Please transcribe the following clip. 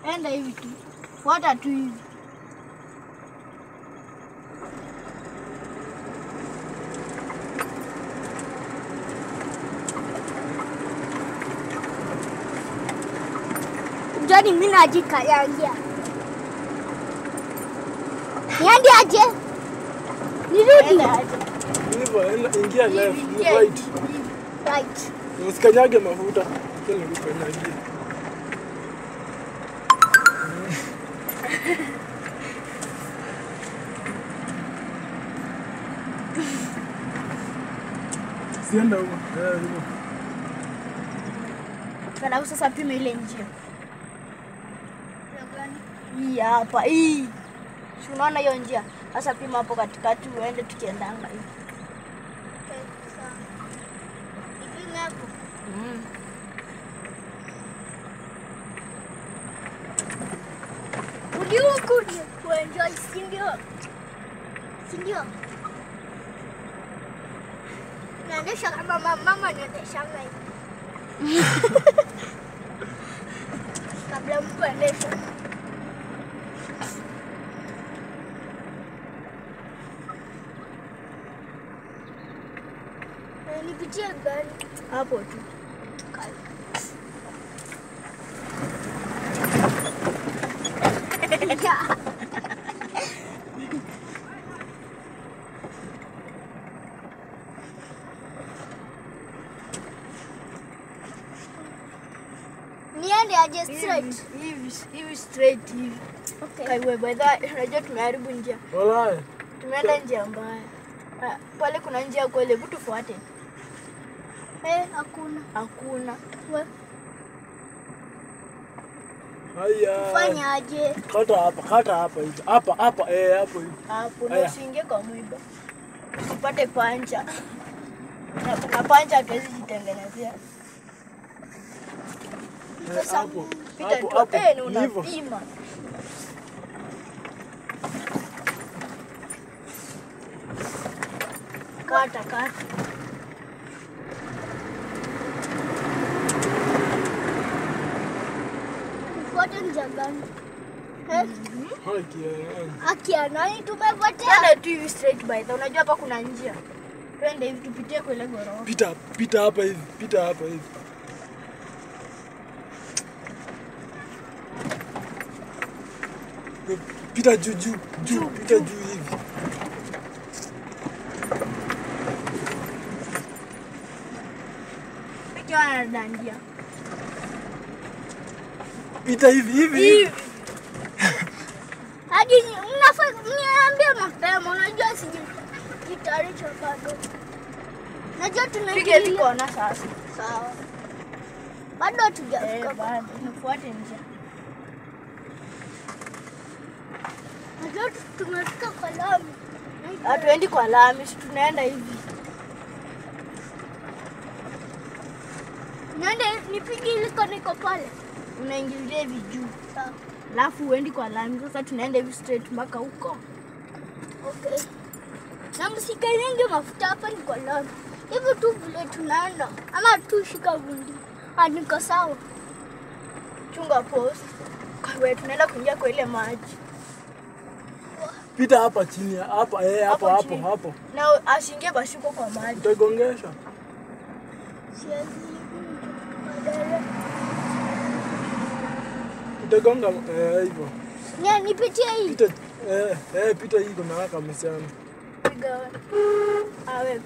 Enda hivi tu. Fuata tu hivi. Jani mimi najikayangia. Niende aje? Nirudi aje? Ingia left, right. Right. Usikanyage mafuta. Tena usikanyage. Sienda huko. Huko. Kana sasa pima ile njia. Hii hapa hii. Si unaona hiyo njia? Sasa pima hapo katikati uende tukiendanga hivi. Okay, sawa. Hivi hapo. Uliukuja kuenjoy sindio? Sindio? Naendesha kama mama anaendeshanga hivi. Kabla mtu aendeshe. Nipitie gani? Hapo tu. Niende aje straight? Hivi straight hivi. Okay. Kaiwe baada unajua tumeharibu njia. Walai. Tumeenda njia mbaya. Pale kuna njia kweli, hebu tufuate. Hakuna. Hakuna. Wewe haya. fanya aje? Kata hapa hivi. Hapa hapo hivi. Hapo ndio usiingie kwa mwiba. Usipate pancha. Na pancha hatuwezi jitengenezea. Hapo. Hapo. Ni unapima. Kata. Fuata njia gani? Haki ya nani tumepotea? Twende tu hivi straight by the. Unajua hapa kuna njia. Twende hivi tupitie kwa ile ghorofa. Pita hapa hivi. Pita juu. Pita juu hivi. Pikiwa dandia. Pita hivi. Hadi mnafaa mniambie mapema, unajua sijitayarisha bado. Najua tunaingia tukoona sasa. Sawa. Bado hatujafika. Bado tunafuata njia. Najua tumefika kwa lami. Hatuendi kwa lami, tunaenda hivi. Nende nipige iliko niko pale. Unaingilia hivi juu. Sawa. Alafu uendi kwa lami. Sasa tunaenda hivi straight mpaka huko. Okay. Na msikanyenge mafuta hapa ni kwa lami. Hivi tu vile tunaenda. Ama tu shika vundi. Niko sawa. Chunga post. Kwa wewe tunaenda kuingia kwa ile maji. Pita hapa chini. Hapo. Na ashingie basi uko kwa maji. Utagongesha. Siwezi. Utagonga hivyo. Nipitie hii. Pita hii kuna waka msichana. Piga. Wewe